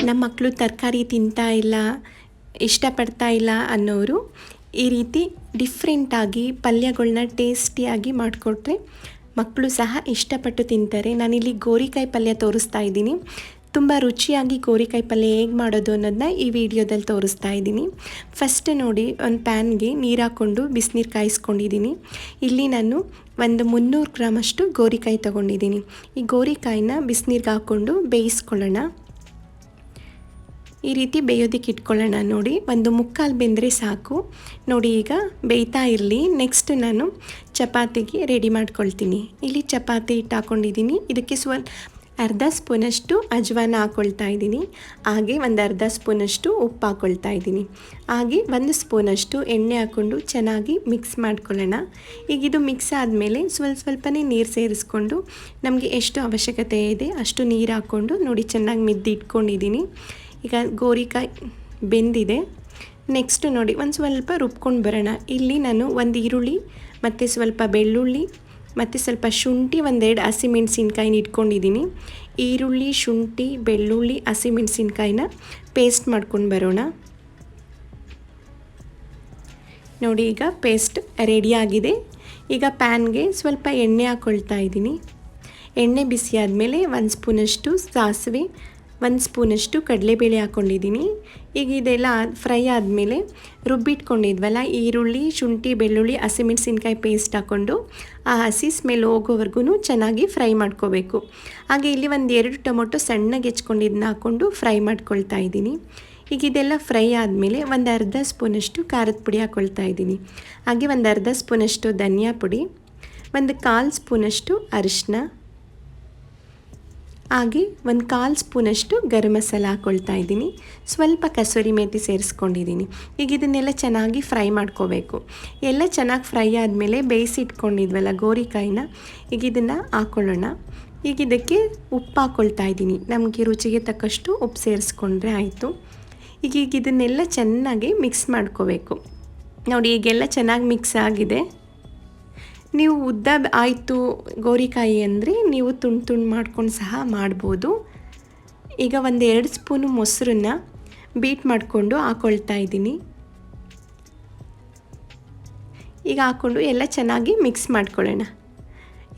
ನಮ್ಮ ಮಕ್ಕಳು ತರಕಾರಿ ತಿಂತಾ ಇಲ್ಲ, ಇಷ್ಟಪಡ್ತಾ ಇಲ್ಲ ಅನ್ನೋರು ಈ ರೀತಿ ಡಿಫ್ರೆಂಟಾಗಿ ಪಲ್ಯಗಳನ್ನ ಟೇಸ್ಟಿಯಾಗಿ ಮಾಡಿಕೊಟ್ರೆ ಮಕ್ಕಳು ಸಹ ಇಷ್ಟಪಟ್ಟು ತಿಂತಾರೆ. ನಾನಿಲ್ಲಿ ಗೋರಿಕಾಯಿ ಪಲ್ಯ ತೋರಿಸ್ತಾ ಇದ್ದೀನಿ. ತುಂಬ ರುಚಿಯಾಗಿ ಗೋರಿಕಾಯಿ ಪಲ್ಯ ಹೇಗೆ ಮಾಡೋದು ಅನ್ನೋದನ್ನ ಈ ವಿಡಿಯೋದಲ್ಲಿ ತೋರಿಸ್ತಾ ಇದ್ದೀನಿ. ಫಸ್ಟ್ ನೋಡಿ, ಒಂದು ಪ್ಯಾನ್ಗೆ ನೀರು ಹಾಕ್ಕೊಂಡು ಬಿಸಿನೀರು ಕಾಯಿಸ್ಕೊಂಡಿದ್ದೀನಿ. ಇಲ್ಲಿ ನಾನು ಒಂದು 300 ಗ್ರಾಮಷ್ಟು ಗೋರಿಕಾಯಿ ತೊಗೊಂಡಿದ್ದೀನಿ. ಈ ಗೋರಿಕಾಯಿನ ಬಿಸಿನೀರಿಗೆ ಹಾಕ್ಕೊಂಡು ಬೇಯಿಸ್ಕೊಳ್ಳೋಣ. ಈ ರೀತಿ ಬೇಯೋದಕ್ಕೆ ಇಟ್ಕೊಳ್ಳೋಣ. ನೋಡಿ, ಒಂದು ಮುಕ್ಕಾಲು ಬೆಂದರೆ ಸಾಕು. ನೋಡಿ, ಈಗ ಬೇಯ್ತಾ ಇರಲಿ. ನೆಕ್ಸ್ಟ್ ನಾನು ಚಪಾತಿಗೆ ರೆಡಿ ಮಾಡ್ಕೊಳ್ತೀನಿ. ಇಲ್ಲಿ ಚಪಾತಿ ಹಿಟ್ಟು ಹಾಕ್ಕೊಂಡಿದ್ದೀನಿ. ಇದಕ್ಕೆ ಅರ್ಧ ಸ್ಪೂನಷ್ಟು ಅಜವಾನ ಹಾಕ್ಕೊಳ್ತಾ ಇದ್ದೀನಿ. ಹಾಗೆ ಒಂದು ಅರ್ಧ ಸ್ಪೂನಷ್ಟು ಉಪ್ಪು ಹಾಕ್ಕೊಳ್ತಾ ಇದ್ದೀನಿ. ಹಾಗೆ 1 ಸ್ಪೂನಷ್ಟು ಎಣ್ಣೆ ಹಾಕ್ಕೊಂಡು ಚೆನ್ನಾಗಿ ಮಿಕ್ಸ್ ಮಾಡ್ಕೊಳ್ಳೋಣ. ಈಗ ಇದು ಮಿಕ್ಸ್ ಆದಮೇಲೆ ಸ್ವಲ್ಪನೇ ನೀರು ಸೇರಿಸ್ಕೊಂಡು ನಮಗೆ ಎಷ್ಟು ಅವಶ್ಯಕತೆ ಇದೆ ಅಷ್ಟು ನೀರು ಹಾಕ್ಕೊಂಡು ನೋಡಿ ಚೆನ್ನಾಗಿ ಇಟ್ಕೊಂಡಿದ್ದೀನಿ. ಈಗ ಗೋರಿಕಾಯಿ ಬೆಂದಿದೆ. ನೆಕ್ಸ್ಟ್ ನೋಡಿ, ಒಂದು ಸ್ವಲ್ಪ ರುಬ್ಕೊಂಡು ಬರೋಣ. ಇಲ್ಲಿ ನಾನು ಒಂದು ಈರುಳ್ಳಿ ಮತ್ತು ಸ್ವಲ್ಪ ಬೆಳ್ಳುಳ್ಳಿ ಮತ್ತು ಸ್ವಲ್ಪ ಶುಂಠಿ, 1-2 ಹಸಿಮೆಣಸಿನ್ಕಾಯಿನ ಇಟ್ಕೊಂಡಿದ್ದೀನಿ. ಈರುಳ್ಳಿ, ಶುಂಠಿ, ಬೆಳ್ಳುಳ್ಳಿ, ಹಸಿಮೆಣಸಿನ್ಕಾಯಿನ ಪೇಸ್ಟ್ ಮಾಡ್ಕೊಂಡು ಬರೋಣ. ನೋಡಿ, ಈಗ ಪೇಸ್ಟ್ ರೆಡಿಯಾಗಿದೆ. ಈಗ ಪ್ಯಾನ್ಗೆ ಸ್ವಲ್ಪ ಎಣ್ಣೆ ಹಾಕ್ಕೊಳ್ತಾ ಇದ್ದೀನಿ. ಎಣ್ಣೆ ಬಿಸಿ ಆದಮೇಲೆ 1 ಸ್ಪೂನಷ್ಟು ಸಾಸಿವೆ, 1 ಸ್ಪೂನಷ್ಟು ಕಡಲೆಬೇಳೆ ಹಾಕ್ಕೊಂಡಿದ್ದೀನಿ. ಈಗ ಇದೆಲ್ಲ ಫ್ರೈ ಆದಮೇಲೆ ರುಬ್ಬಿಟ್ಕೊಂಡಿದ್ವಲ್ಲ ಈರುಳ್ಳಿ, ಶುಂಠಿ, ಬೆಳ್ಳುಳ್ಳಿ, ಹಸಿಮೆಣಸಿನ್ಕಾಯಿ ಪೇಸ್ಟ್ ಹಾಕ್ಕೊಂಡು ಆ ಹಸಿ ಸ್ಮೆಲ್ ಹೋಗೋವರೆಗೂ ಚೆನ್ನಾಗಿ ಫ್ರೈ ಮಾಡ್ಕೋಬೇಕು. ಹಾಗೆ ಇಲ್ಲಿ 1-2 ಟೊಮೊಟೊ ಸಣ್ಣಗೆ ಹೆಚ್ಕೊಂಡಿದ್ದನ್ನ ಹಾಕ್ಕೊಂಡು ಫ್ರೈ ಮಾಡ್ಕೊಳ್ತಾ ಇದ್ದೀನಿ. ಈಗ ಇದೆಲ್ಲ ಫ್ರೈ ಆದಮೇಲೆ ಒಂದು ಅರ್ಧ ಸ್ಪೂನಷ್ಟು ಖಾರದ ಪುಡಿ ಹಾಕ್ಕೊಳ್ತಾ ಇದ್ದೀನಿ. ಹಾಗೆ ಒಂದು ಅರ್ಧ ಸ್ಪೂನಷ್ಟು ಧನಿಯಾ ಪುಡಿ, 1/4 ಸ್ಪೂನಷ್ಟು ಅರಿಶಿನ, ಹಾಗೆ 1/4 ಸ್ಪೂನಷ್ಟು ಗರಂ ಮಸಾಲ ಹಾಕ್ಕೊಳ್ತಾ ಇದ್ದೀನಿ. ಸ್ವಲ್ಪ ಕಸೂರಿ ಮೇಥಿ ಸೇರಿಸ್ಕೊಂಡಿದ್ದೀನಿ. ಈಗ ಇದನ್ನೆಲ್ಲ ಚೆನ್ನಾಗಿ ಫ್ರೈ ಮಾಡ್ಕೋಬೇಕು. ಎಲ್ಲ ಚೆನ್ನಾಗಿ ಫ್ರೈ ಆದಮೇಲೆ ಬೇಯಿಸಿಟ್ಕೊಂಡಿದ್ವಲ್ಲ ಗೋರಿಕಾಯಿನ, ಈಗ ಇದನ್ನು ಹಾಕ್ಕೊಳ್ಳೋಣ. ಈಗ ಇದಕ್ಕೆ ಉಪ್ಪು ಹಾಕ್ಕೊಳ್ತಾ ಇದ್ದೀನಿ. ನಮಗೆ ರುಚಿಗೆ ತಕ್ಕಷ್ಟು ಉಪ್ಪು ಸೇರಿಸ್ಕೊಂಡ್ರೆ ಆಯಿತು. ಈಗ ಇದನ್ನೆಲ್ಲ ಚೆನ್ನಾಗಿ ಮಿಕ್ಸ್ ಮಾಡ್ಕೋಬೇಕು. ನೋಡಿ, ಈಗೆಲ್ಲ ಚೆನ್ನಾಗಿ ಮಿಕ್ಸ್ ಆಗಿದೆ. ನೀವು ಉದ್ದ ಆಯಿತು ಗೋರಿಕಾಯಿ ಅಂದರೆ ನೀವು ತುಂಡು ಮಾಡ್ಕೊಂಡು ಸಹ ಮಾಡ್ಬೋದು. ಈಗ 1-2 ಸ್ಪೂನು ಮೊಸರನ್ನ ಬೀಟ್ ಮಾಡಿಕೊಂಡು ಹಾಕ್ಕೊಳ್ತಾ ಇದ್ದೀನಿ. ಈಗ ಹಾಕ್ಕೊಂಡು ಎಲ್ಲ ಚೆನ್ನಾಗಿ ಮಿಕ್ಸ್ ಮಾಡ್ಕೊಳ್ಳೋಣ.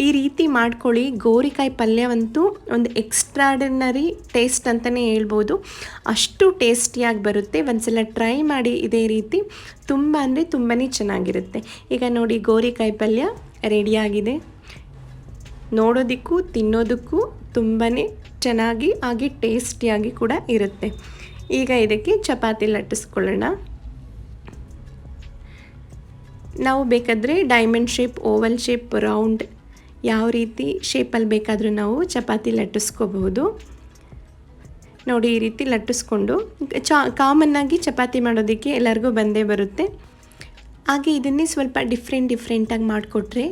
ಈ ರೀತಿ ಮಾಡ್ಕೊಳ್ಳಿ. ಗೋರಿಕಾಯಿ ಪಲ್ಯವಂತೂ ಒಂದು ಎಕ್ಸ್ಟ್ರಾರ್ಡಿನರಿ ಟೇಸ್ಟ್ ಅಂತಲೇ ಹೇಳ್ಬೋದು. ಅಷ್ಟು ಟೇಸ್ಟಿಯಾಗಿ ಬರುತ್ತೆ. ಒಂದ್ಸಲ ಟ್ರೈ ಮಾಡಿ ಇದೇ ರೀತಿ. ತುಂಬ ಅಂದರೆ ತುಂಬಾ ಚೆನ್ನಾಗಿರುತ್ತೆ. ಈಗ ನೋಡಿ, ಗೋರಿಕಾಯಿ ಪಲ್ಯ ರೆಡಿಯಾಗಿದೆ. ನೋಡೋದಕ್ಕೂ ತಿನ್ನೋದಕ್ಕೂ ತುಂಬಾ ಚೆನ್ನಾಗಿ ಹಾಗೆ ಟೇಸ್ಟಿಯಾಗಿ ಕೂಡ ಇರುತ್ತೆ. ಈಗ ಇದಕ್ಕೆ ಚಪಾತಿ ಲಟ್ಟಿಸ್ಕೊಳ್ಳೋಣ. ನಾವು ಬೇಕಾದರೆ diamond shape, Oval shape, round ಯಾವ ರೀತಿ ಶೇಪಲ್ಲಿ ಬೇಕಾದರೂ ನಾವು ಚಪಾತಿ ಲಟ್ಟಿಸ್ಕೋಬಹುದು. ನೋಡಿ, ಈ ರೀತಿ ಲಟ್ಟಿಸ್ಕೊಂಡು ಕಾಮನ್ನಾಗಿ ಚಪಾತಿ ಮಾಡೋದಕ್ಕೆ ಎಲ್ಲರಿಗೂ ಬಂದೇ ಬರುತ್ತೆ. ಹಾಗೆ ಇದನ್ನೇ ಸ್ವಲ್ಪ ಡಿಫ್ರೆಂಟಾಗಿ ಮಾಡಿಕೊಟ್ರೆ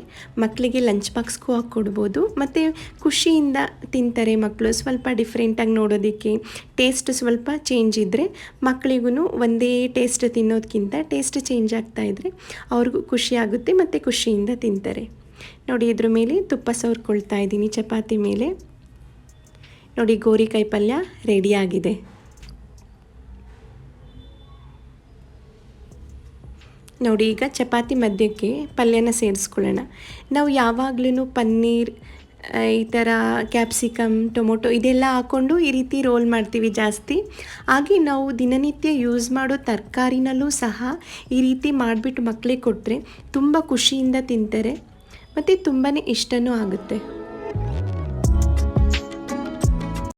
ಮಕ್ಕಳಿಗೆ ಲಂಚ್ ಬಾಕ್ಸ್ಗೂ ಹಾಕ್ಕೊಡ್ಬೋದು. ಮತ್ತು ಖುಷಿಯಿಂದ ತಿಂತಾರೆ ಮಕ್ಕಳು. ಸ್ವಲ್ಪ ಡಿಫ್ರೆಂಟಾಗಿ ನೋಡೋದಕ್ಕೆ ಟೇಸ್ಟ್ ಸ್ವಲ್ಪ ಚೇಂಜ್ ಇದ್ದರೆ ಮಕ್ಕಳಿಗೂ ಒಂದೇ ಟೇಸ್ಟ್ ತಿನ್ನೋದಕ್ಕಿಂತ ಟೇಸ್ಟ್ ಚೇಂಜ್ ಆಗ್ತಾಯಿದ್ರೆ ಅವ್ರಿಗೂ ಖುಷಿ ಆಗುತ್ತೆ ಮತ್ತು ಖುಷಿಯಿಂದ ತಿಂತಾರೆ. ನೋಡಿ, ಇದ್ರ ಮೇಲೆ ತುಪ್ಪ ಸವರ್ಕೊಳ್ತಾ ಇದ್ದೀನಿ ಚಪಾತಿ ಮೇಲೆ. ನೋಡಿ, ಗೋರಿಕಾಯಿ ಪಲ್ಯ ರೆಡಿಯಾಗಿದೆ. ನೋಡಿ, ಈಗ ಚಪಾತಿ ಮಧ್ಯಕ್ಕೆ ಪಲ್ಯನ ಸೇರಿಸ್ಕೊಳ್ಳೋಣ. ನಾವು ಯಾವಾಗಲೂ ಪನ್ನೀರ್, ಈ ಥರ ಕ್ಯಾಪ್ಸಿಕಮ್, ಟೊಮೊಟೊ ಇದೆಲ್ಲ ಹಾಕ್ಕೊಂಡು ಈ ರೀತಿ ರೋಲ್ ಮಾಡ್ತೀವಿ ಜಾಸ್ತಿ. ಹಾಗೆ ನಾವು ದಿನನಿತ್ಯ ಯೂಸ್ ಮಾಡೋ ತರಕಾರಿನಲ್ಲೂ ಸಹ ಈ ರೀತಿ ಮಾಡಿಬಿಟ್ಟು ಮಕ್ಕಳಿಗೆ ಕೊಟ್ಟರೆ ತುಂಬ ಖುಷಿಯಿಂದ ತಿಂತಾರೆ ಮತ್ತು ತುಂಬಾ ಇಷ್ಟವೂ ಆಗುತ್ತೆ.